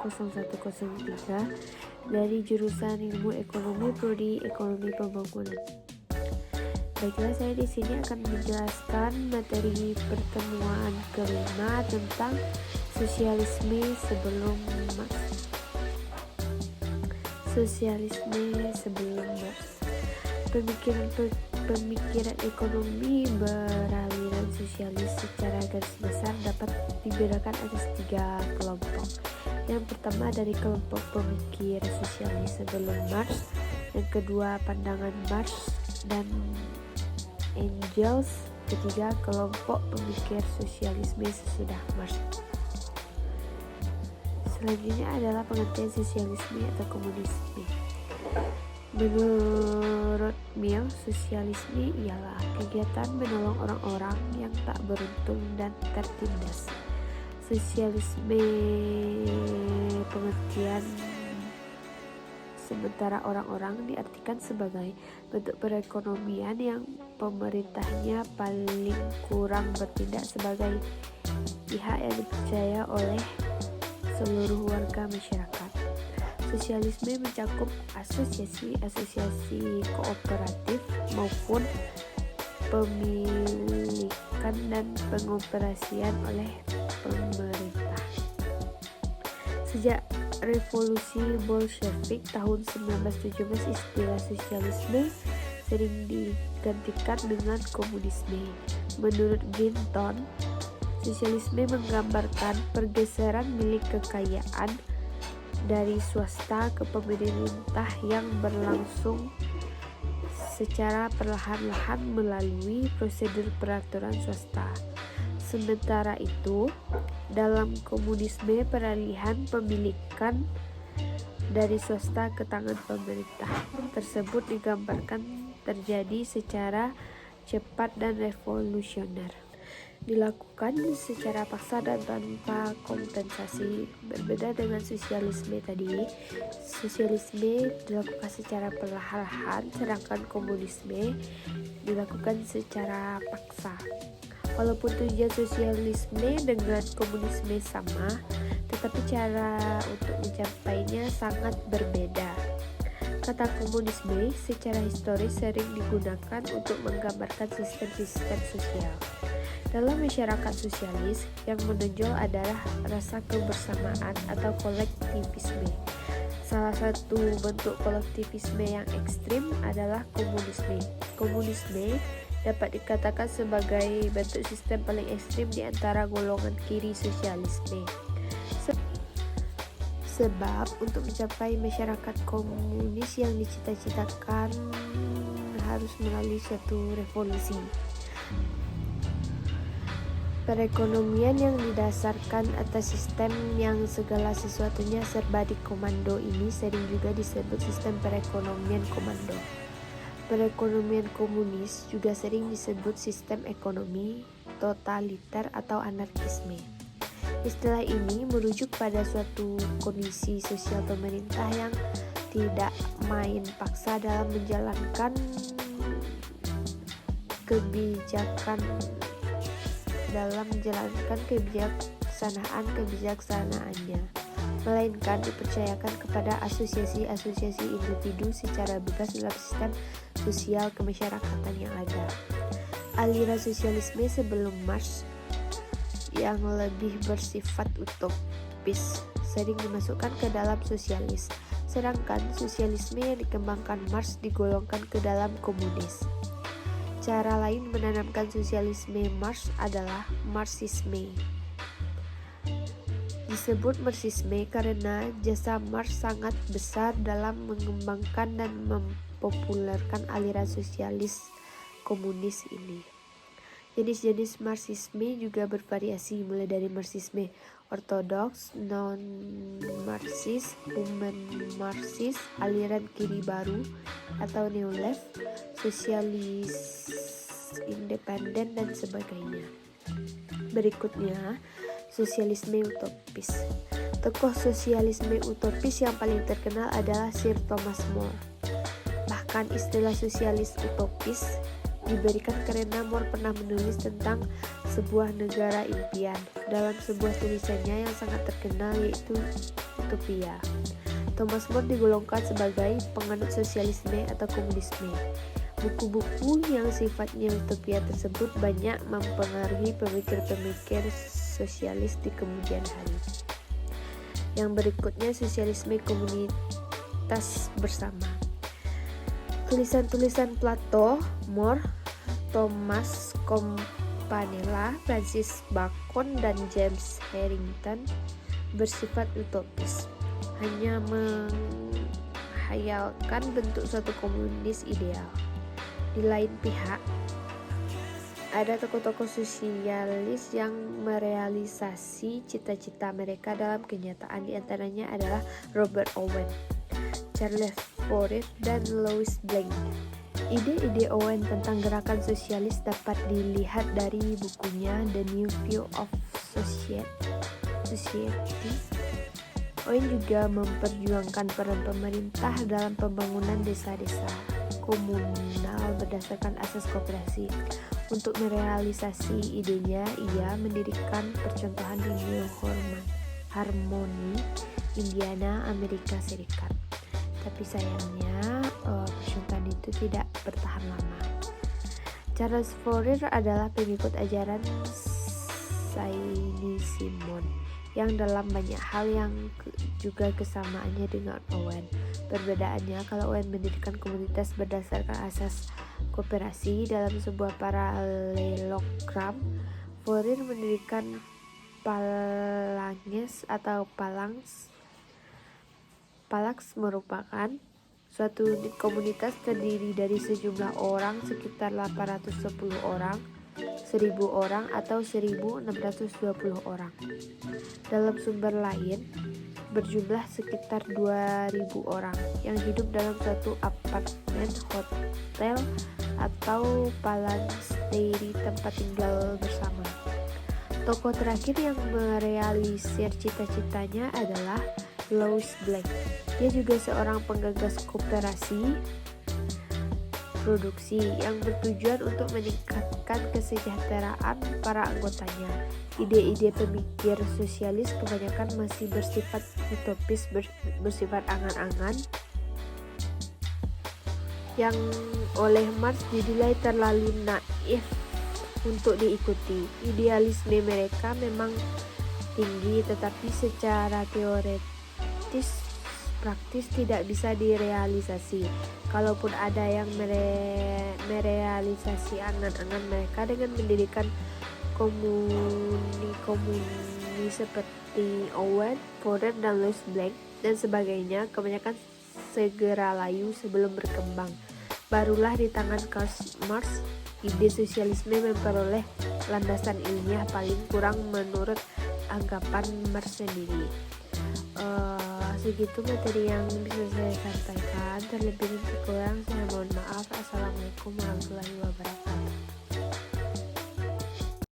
0103 dari jurusan Ilmu Ekonomi Prodi Ekonomi Pembangunan. Baiklah, saya di sini akan menjelaskan materi pertemuan kelima tentang sosialisme sebelum Marx. Pemikiran ekonomi beraliran sosialis secara garis besar dapat dibedakan atas 3 kelompok. Yang pertama dari kelompok pemikir sosialis sebelum Marx, yang kedua pandangan Marx dan Engels, ketiga kelompok pemikir sosialisme sesudah Marx. Selanjutnya adalah pengertian sosialisme atau komunisme. Menurut Mill, sosialisme ialah kegiatan menolong orang-orang yang tak beruntung dan tertindas. Sosialisme pengertian sementara orang-orang diartikan sebagai bentuk perekonomian yang pemerintahnya paling kurang bertindak sebagai pihak yang dipercaya oleh seluruh warga masyarakat. Sosialisme mencakup asosiasi kooperatif maupun pemilikan dan pengoperasian oleh pemerintah. Sejak revolusi Bolshevik tahun 1917, istilah sosialisme sering digantikan dengan komunisme. Menurut Ginton, sosialisme menggambarkan pergeseran milik kekayaan dari swasta ke pemerintah yang berlangsung secara perlahan-lahan melalui prosedur peraturan swasta. Sementara itu, dalam komunisme peralihan pemilikan dari swasta ke tangan pemerintah tersebut digambarkan terjadi secara cepat dan revolusioner. Dilakukan secara paksa dan tanpa kompensasi. Berbeda dengan sosialisme tadi, sosialisme dilakukan secara perlahan-lahan, sedangkan komunisme dilakukan secara paksa. Walaupun tujuan sosialisme dengan komunisme sama, tetapi cara untuk mencapainya sangat berbeda. Kata komunisme secara historis sering digunakan untuk menggambarkan sistem-sistem sosial. Dalam masyarakat sosialis, yang menonjol adalah rasa kebersamaan atau kolektivisme. Salah satu bentuk kolektivisme yang ekstrim adalah komunisme. Komunisme dapat dikatakan sebagai bentuk sistem paling ekstrim di antara golongan kiri sosialisme. Sebab untuk mencapai masyarakat komunis yang dicita-citakan harus melalui suatu revolusi. Perekonomian yang didasarkan atas sistem yang segala sesuatunya serba dikomando ini sering juga disebut sistem perekonomian komando. Perekonomian komunis juga sering disebut sistem ekonomi totaliter atau anarkisme. Istilah ini merujuk pada suatu kondisi sosial pemerintah yang tidak main paksa dalam menjalankan kebijaksanaannya, melainkan dipercayakan kepada asosiasi-asosiasi individu secara bebas dalam sistem sosial kemasyarakatan yang ada. Aliran sosialisme sebelum Marx yang lebih bersifat utopis sering dimasukkan ke dalam sosialis, sedangkan sosialisme yang dikembangkan Marx digolongkan ke dalam komunis. Cara lain menanamkan sosialisme Marx adalah Marxisme. Disebut Marxisme karena jasa Marx sangat besar dalam mengembangkan dan mempopulerkan aliran sosialis komunis ini. Jenis-jenis Marxisme juga bervariasi, mulai dari Marxisme ortodoks, non-Marxis, human-Marxis, aliran kiri baru atau Neo-Left, sosialis independen dan sebagainya. Berikutnya, sosialisme utopis. Tokoh sosialisme utopis yang paling terkenal adalah Sir Thomas More. Bahkan istilah sosialis utopis diberikan karena More pernah menulis tentang sebuah negara impian dalam sebuah tulisannya yang sangat terkenal, yaitu utopia. Thomas More digolongkan sebagai penganut sosialisme atau komunisme. Buku-buku yang sifatnya utopia tersebut banyak mempengaruhi pemikir-pemikir sosialis di kemudian hari. Yang berikutnya, sosialisme komunitas bersama. Tulisan-tulisan Plato, More, Thomas Campanella, Francis Bacon, dan James Harrington bersifat utopis, hanya menghayalkan bentuk suatu komunis ideal. Di lain pihak, ada tokoh-tokoh sosialis yang merealisasi cita-cita mereka dalam kenyataan. Di antaranya adalah Robert Owen, Charles Fourier, dan Louis Blanc. Ide-ide Owen tentang gerakan sosialis dapat dilihat dari bukunya The New View of Society. Owen juga memperjuangkan peran pemerintah dalam pembangunan desa-desa komunal berdasarkan asas koperasi. Untuk merealisasi idenya, ia mendirikan percontohan di New Harmony, Indiana, Amerika Serikat. Tapi sayangnya percontohan itu tidak bertahan lama. Charles Fourier adalah pengikut ajaran Saint-Simon yang dalam banyak hal yang juga kesamaannya dengan Owen. Perbedaannya, kalau Owen mendirikan komunitas berdasarkan asas koperasi dalam sebuah paralelogram, Fourier mendirikan phalanges atau phalanx merupakan suatu unit komunitas terdiri dari sejumlah orang, sekitar 810 orang, 1000 orang, atau 1620 orang. Dalam sumber lain, berjumlah sekitar 2000 orang yang hidup dalam suatu apartemen, hotel, atau phalanstery, tempat tinggal bersama. Tokoh terakhir yang merealisir cita-citanya adalah Louis Blanc. Dia juga seorang penggagas koperasi produksi yang bertujuan untuk meningkatkan kesejahteraan para anggotanya. Ide-ide pemikir sosialis kebanyakan masih bersifat utopis, bersifat angan-angan, yang oleh Marx dinilai terlalu naif untuk diikuti. Idealisme mereka memang tinggi, tetapi secara praktis tidak bisa direalisasi. Kalaupun ada yang merealisasi angan-angan mereka dengan mendirikan komuni seperti Owen, Fourier, dan Louis Blanc dan sebagainya, kebanyakan segera layu sebelum berkembang. Barulah di tangan Karl Marx, ide sosialisme memperoleh landasan ilmiah paling kurang menurut anggapan Marx sendiri. Segitu materi yang bisa saya sampaikan. Terlebih dan terkurang saya mohon maaf. Assalamualaikum warahmatullahi wabarakatuh.